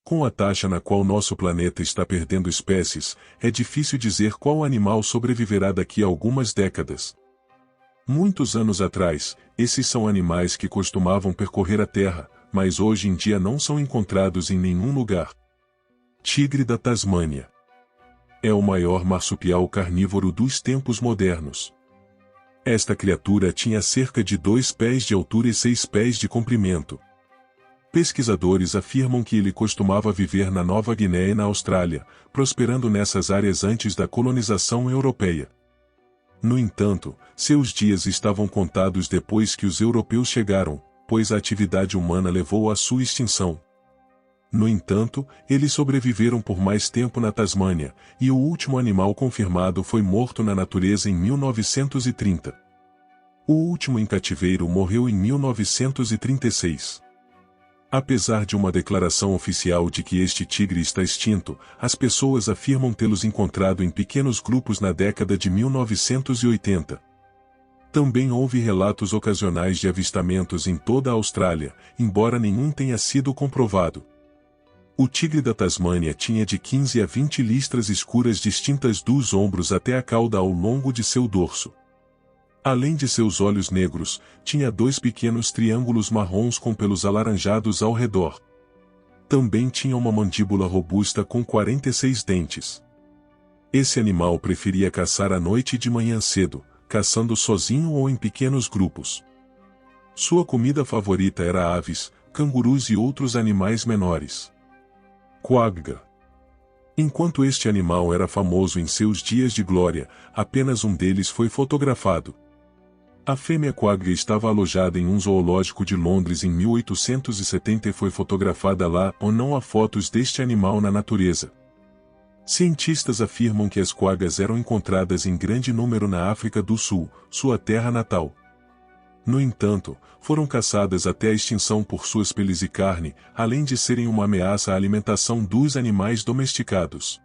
Com a taxa na qual nosso planeta está perdendo espécies, é difícil dizer qual animal sobreviverá daqui a algumas décadas. Muitos anos atrás, esses são animais que costumavam percorrer a Terra, mas hoje em dia não são encontrados em nenhum lugar. Tigre da Tasmânia. É o maior marsupial carnívoro dos tempos modernos. Esta criatura tinha cerca de 2 pés de altura e 6 pés de comprimento. Pesquisadores afirmam que ele costumava viver na Nova Guiné e na Austrália, prosperando nessas áreas antes da colonização europeia. No entanto, seus dias estavam contados depois que os europeus chegaram, pois a atividade humana levou à sua extinção. No entanto, eles sobreviveram por mais tempo na Tasmânia, e o último animal confirmado foi morto na natureza em 1930. O último em cativeiro morreu em 1936. Apesar de uma declaração oficial de que este tigre está extinto, as pessoas afirmam tê-los encontrado em pequenos grupos na década de 1980. Também houve relatos ocasionais de avistamentos em toda a Austrália, embora nenhum tenha sido comprovado. O tigre da Tasmânia tinha de 15 a 20 listras escuras distintas dos ombros até a cauda ao longo de seu dorso. Além de seus olhos negros, tinha 2 pequenos triângulos marrons com pelos alaranjados ao redor. Também tinha uma mandíbula robusta com 46 dentes. Esse animal preferia caçar à noite e de manhã cedo, caçando sozinho ou em pequenos grupos. Sua comida favorita era aves, cangurus e outros animais menores. Quagga. Enquanto este animal era famoso em seus dias de glória, apenas um deles foi fotografado. A fêmea quagga estava alojada em um zoológico de Londres em 1870 e foi fotografada lá, ou não há fotos deste animal na natureza. Cientistas afirmam que as quaggas eram encontradas em grande número na África do Sul, sua terra natal. No entanto, foram caçadas até a extinção por suas peles e carne, além de serem uma ameaça à alimentação dos animais domesticados.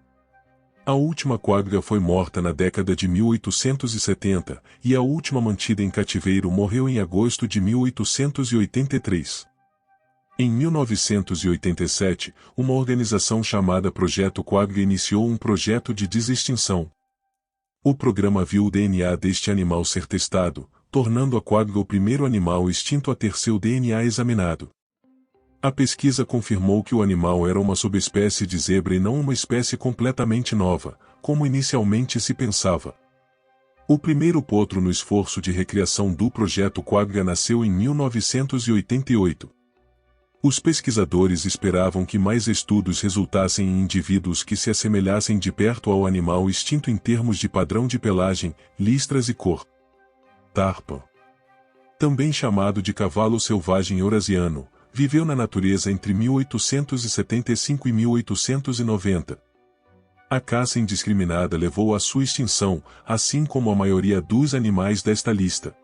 A última quagga foi morta na década de 1870, e a última mantida em cativeiro morreu em agosto de 1883. Em 1987, uma organização chamada Projeto Quagga iniciou um projeto de desextinção. O programa viu o DNA deste animal ser testado, tornando a quagga o primeiro animal extinto a ter seu DNA examinado. A pesquisa confirmou que o animal era uma subespécie de zebra e não uma espécie completamente nova, como inicialmente se pensava. O primeiro potro no esforço de recriação do Projeto Quagga nasceu em 1988. Os pesquisadores esperavam que mais estudos resultassem em indivíduos que se assemelhassem de perto ao animal extinto em termos de padrão de pelagem, listras e cor. Tarpan. Também chamado de cavalo selvagem eurasiano, viveu na natureza entre 1875 e 1890. A caça indiscriminada levou à sua extinção, assim como a maioria dos animais desta lista.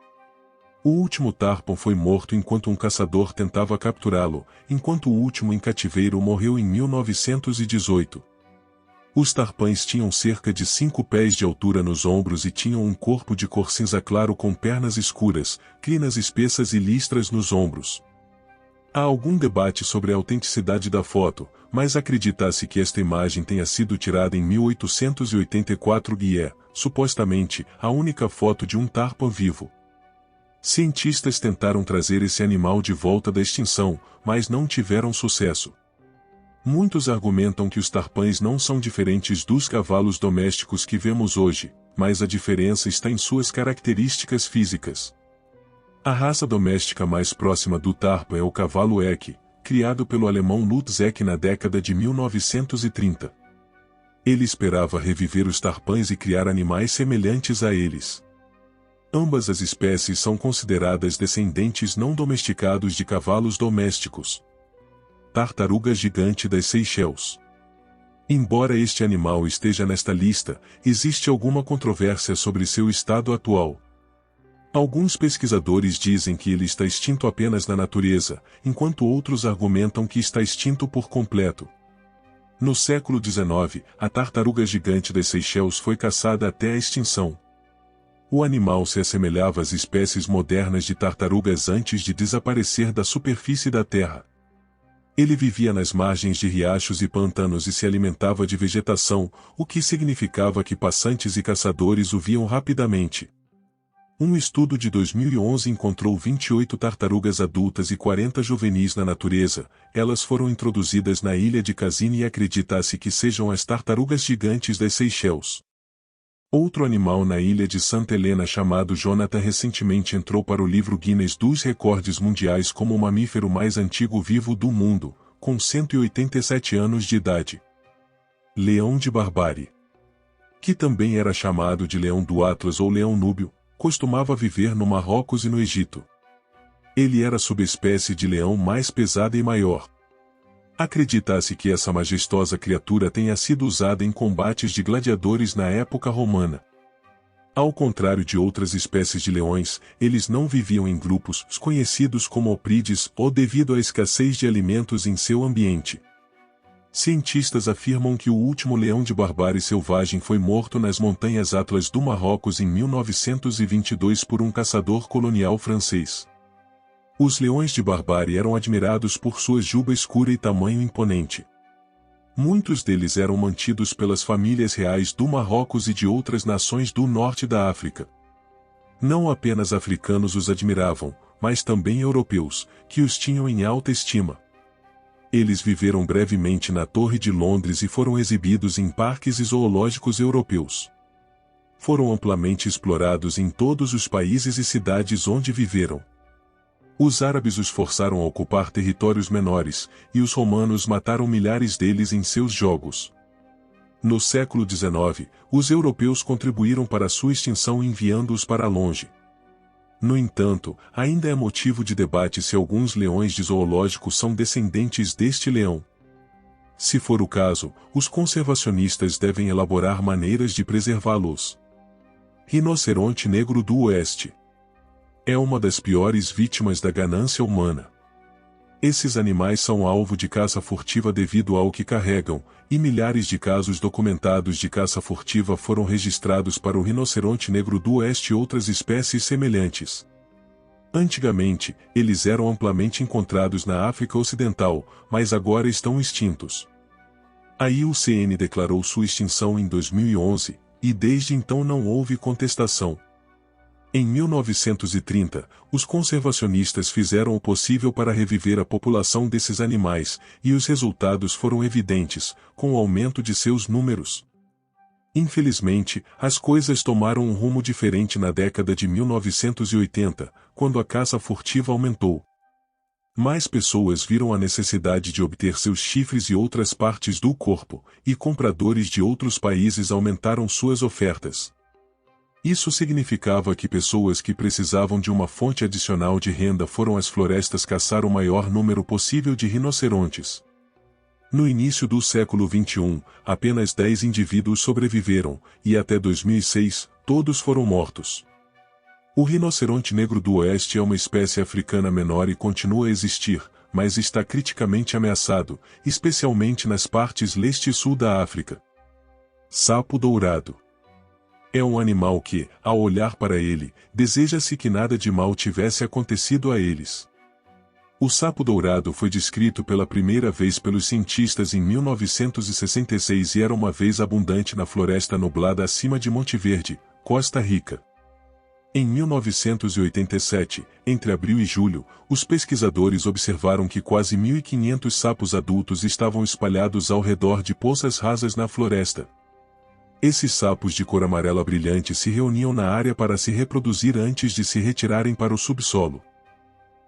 O último tarpan foi morto enquanto um caçador tentava capturá-lo, enquanto o último em cativeiro morreu em 1918. Os tarpães tinham cerca de 5 pés de altura nos ombros e tinham um corpo de cor cinza claro com pernas escuras, crinas espessas e listras nos ombros. Há algum debate sobre a autenticidade da foto, mas acredita-se que esta imagem tenha sido tirada em 1884 e é, supostamente, a única foto de um tarpan vivo. Cientistas tentaram trazer esse animal de volta da extinção, mas não tiveram sucesso. Muitos argumentam que os tarpães não são diferentes dos cavalos domésticos que vemos hoje, mas a diferença está em suas características físicas. A raça doméstica mais próxima do tarpan é o cavalo Eque, criado pelo alemão Lutz Eck na década de 1930. Ele esperava reviver os tarpães e criar animais semelhantes a eles. Ambas as espécies são consideradas descendentes não domesticados de cavalos domésticos. Tartaruga gigante das Seychelles. Embora este animal esteja nesta lista, existe alguma controvérsia sobre seu estado atual. Alguns pesquisadores dizem que ele está extinto apenas na natureza, enquanto outros argumentam que está extinto por completo. No século XIX, a tartaruga gigante das Seychelles foi caçada até a extinção. O animal se assemelhava às espécies modernas de tartarugas antes de desaparecer da superfície da Terra. Ele vivia nas margens de riachos e pantanos e se alimentava de vegetação, o que significava que passantes e caçadores o viam rapidamente. Um estudo de 2011 encontrou 28 tartarugas adultas e 40 juvenis na natureza. Elas foram introduzidas na ilha de Casine e acredita-se que sejam as tartarugas gigantes das Seychelles. Outro animal na ilha de Santa Helena chamado Jonathan recentemente entrou para o livro Guinness dos Recordes Mundiais como o mamífero mais antigo vivo do mundo, com 187 anos de idade. Leão de Barbárie, que também era chamado de leão do Atlas ou leão núbio, costumava viver no Marrocos e no Egito. Ele era a subespécie de leão mais pesada e maior. Acredita-se que essa majestosa criatura tenha sido usada em combates de gladiadores na época romana. Ao contrário de outras espécies de leões, eles não viviam em grupos, conhecidos como oprídeos, ou devido à escassez de alimentos em seu ambiente. Cientistas afirmam que o último leão de Barbárie selvagem foi morto nas montanhas Atlas do Marrocos em 1922 por um caçador colonial francês. Os leões de Barbárie eram admirados por sua juba escura e tamanho imponente. Muitos deles eram mantidos pelas famílias reais do Marrocos e de outras nações do norte da África. Não apenas africanos os admiravam, mas também europeus, que os tinham em alta estima. Eles viveram brevemente na Torre de Londres e foram exibidos em parques e zoológicos europeus. Foram amplamente explorados em todos os países e cidades onde viveram. Os árabes os forçaram a ocupar territórios menores, e os romanos mataram milhares deles em seus jogos. No século XIX, os europeus contribuíram para sua extinção enviando-os para longe. No entanto, ainda é motivo de debate se alguns leões de zoológico são descendentes deste leão. Se for o caso, os conservacionistas devem elaborar maneiras de preservá-los. Rinoceronte negro do Oeste é uma das piores vítimas da ganância humana. Esses animais são alvo de caça furtiva devido ao que carregam, e milhares de casos documentados de caça furtiva foram registrados para o rinoceronte negro do Oeste e outras espécies semelhantes. Antigamente, eles eram amplamente encontrados na África Ocidental, mas agora estão extintos. A IUCN declarou sua extinção em 2011, e desde então não houve contestação. Em 1930, os conservacionistas fizeram o possível para reviver a população desses animais, e os resultados foram evidentes, com o aumento de seus números. Infelizmente, as coisas tomaram um rumo diferente na década de 1980, quando a caça furtiva aumentou. Mais pessoas viram a necessidade de obter seus chifres e outras partes do corpo, e compradores de outros países aumentaram suas ofertas. Isso significava que pessoas que precisavam de uma fonte adicional de renda foram às florestas caçar o maior número possível de rinocerontes. No início do século XXI, apenas 10 indivíduos sobreviveram, e até 2006, todos foram mortos. O rinoceronte negro do Oeste é uma espécie africana menor e continua a existir, mas está criticamente ameaçado, especialmente nas partes leste e sul da África. Sapo dourado é um animal que, ao olhar para ele, deseja-se que nada de mal tivesse acontecido a eles. O sapo dourado foi descrito pela primeira vez pelos cientistas em 1966 e era uma vez abundante na floresta nublada acima de Monte Verde, Costa Rica. Em 1987, entre abril e julho, os pesquisadores observaram que quase 1.500 sapos adultos estavam espalhados ao redor de poças rasas na floresta. Esses sapos de cor amarela brilhante se reuniam na área para se reproduzir antes de se retirarem para o subsolo.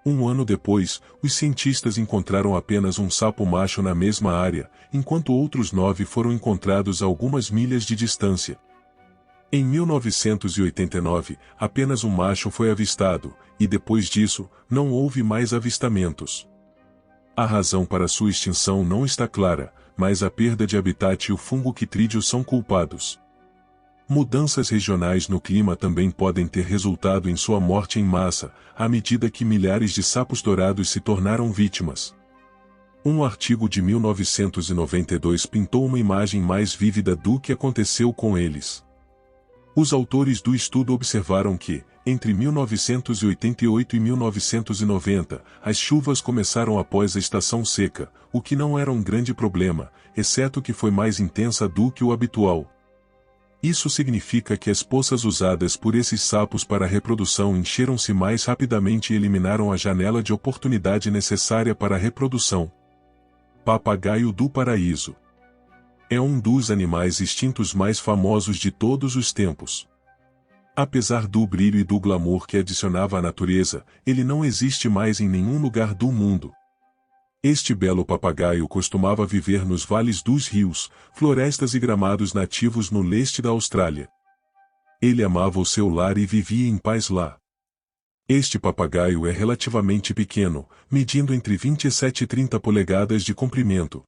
Um ano depois, os cientistas encontraram apenas um sapo macho na mesma área, enquanto outros 9 foram encontrados a algumas milhas de distância. Em 1989, apenas um macho foi avistado, e depois disso, não houve mais avistamentos. A razão para sua extinção não está clara, mas a perda de habitat e o fungo quitrídeo são culpados. Mudanças regionais no clima também podem ter resultado em sua morte em massa, à medida que milhares de sapos dourados se tornaram vítimas. Um artigo de 1992 pintou uma imagem mais vívida do que aconteceu com eles. Os autores do estudo observaram que, entre 1988 e 1990, as chuvas começaram após a estação seca, o que não era um grande problema, exceto que foi mais intensa do que o habitual. Isso significa que as poças usadas por esses sapos para a reprodução encheram-se mais rapidamente e eliminaram a janela de oportunidade necessária para a reprodução. Papagaio do paraíso. É um dos animais extintos mais famosos de todos os tempos. Apesar do brilho e do glamour que adicionava à natureza, ele não existe mais em nenhum lugar do mundo. Este belo papagaio costumava viver nos vales dos rios, florestas e gramados nativos no leste da Austrália. Ele amava o seu lar e vivia em paz lá. Este papagaio é relativamente pequeno, medindo entre 27 e 30 polegadas de comprimento.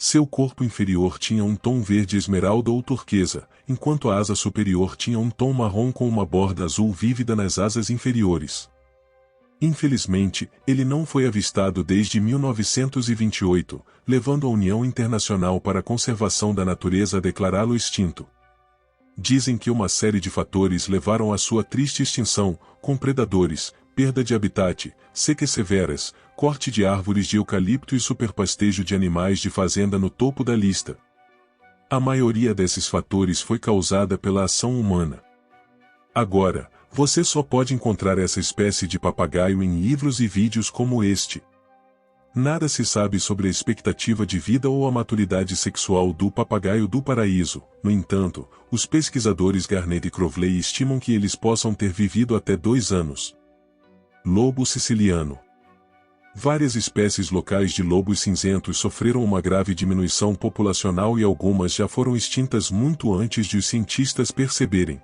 Seu corpo inferior tinha um tom verde esmeralda ou turquesa, enquanto a asa superior tinha um tom marrom com uma borda azul vívida nas asas inferiores. Infelizmente, ele não foi avistado desde 1928, levando a União Internacional para a Conservação da Natureza a declará-lo extinto. Dizem que uma série de fatores levaram à sua triste extinção, com predadores, perda de habitat, secas severas, corte de árvores de eucalipto e superpastejo de animais de fazenda no topo da lista. A maioria desses fatores foi causada pela ação humana. Agora, você só pode encontrar essa espécie de papagaio em livros e vídeos como este. Nada se sabe sobre a expectativa de vida ou a maturidade sexual do papagaio do paraíso. No entanto, os pesquisadores Garnett e Crowley estimam que eles possam ter vivido até 2 anos. Lobo siciliano. Várias espécies locais de lobos cinzentos sofreram uma grave diminuição populacional e algumas já foram extintas muito antes de os cientistas perceberem.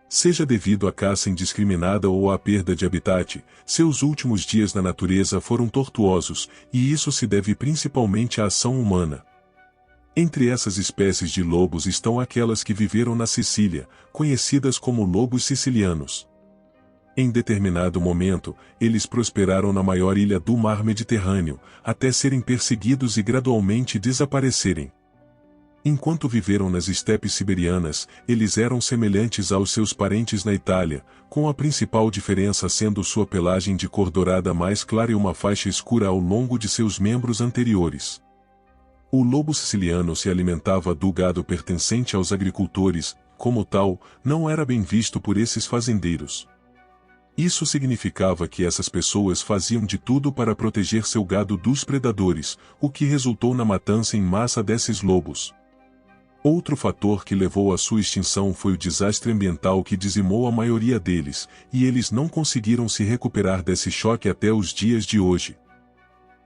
Seja devido à caça indiscriminada ou à perda de habitat, seus últimos dias na natureza foram tortuosos, e isso se deve principalmente à ação humana. Entre essas espécies de lobos estão aquelas que viveram na Sicília, conhecidas como lobos sicilianos. Em determinado momento, eles prosperaram na maior ilha do mar Mediterrâneo, até serem perseguidos e gradualmente desaparecerem. Enquanto viveram nas estepes siberianas, eles eram semelhantes aos seus parentes na Itália, com a principal diferença sendo sua pelagem de cor dourada mais clara e uma faixa escura ao longo de seus membros anteriores. O lobo siciliano se alimentava do gado pertencente aos agricultores, como tal, não era bem visto por esses fazendeiros. Isso significava que essas pessoas faziam de tudo para proteger seu gado dos predadores, o que resultou na matança em massa desses lobos. Outro fator que levou à sua extinção foi o desastre ambiental que dizimou a maioria deles, e eles não conseguiram se recuperar desse choque até os dias de hoje.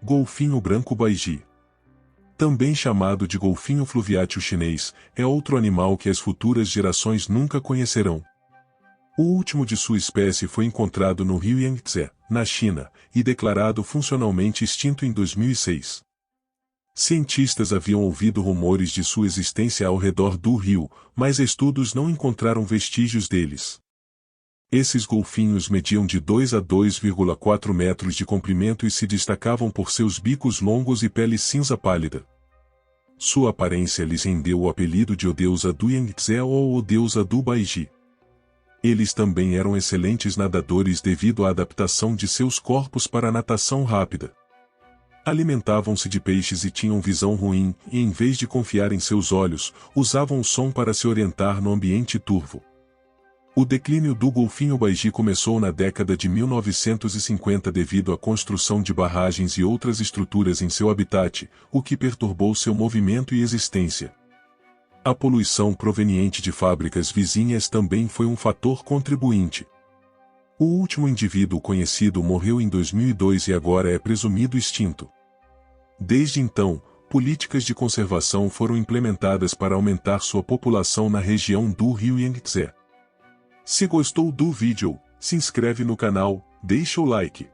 Golfinho branco baiji. Também chamado de golfinho fluviátil chinês, é outro animal que as futuras gerações nunca conhecerão. O último de sua espécie foi encontrado no rio Yangtze, na China, e declarado funcionalmente extinto em 2006. Cientistas haviam ouvido rumores de sua existência ao redor do rio, mas estudos não encontraram vestígios deles. Esses golfinhos mediam de 2 a 2,4 metros de comprimento e se destacavam por seus bicos longos e pele cinza pálida. Sua aparência lhes rendeu o apelido de Odeusa do Yangtze ou Odeusa do Baiji. Eles também eram excelentes nadadores devido à adaptação de seus corpos para a natação rápida. Alimentavam-se de peixes e tinham visão ruim, e em vez de confiar em seus olhos, usavam o som para se orientar no ambiente turvo. O declínio do golfinho baiji começou na década de 1950 devido à construção de barragens e outras estruturas em seu habitat, o que perturbou seu movimento e existência. A poluição proveniente de fábricas vizinhas também foi um fator contribuinte. O último indivíduo conhecido morreu em 2002 e agora é presumido extinto. Desde então, políticas de conservação foram implementadas para aumentar sua população na região do rio Yangtze. Se gostou do vídeo, se inscreve no canal, deixa o like.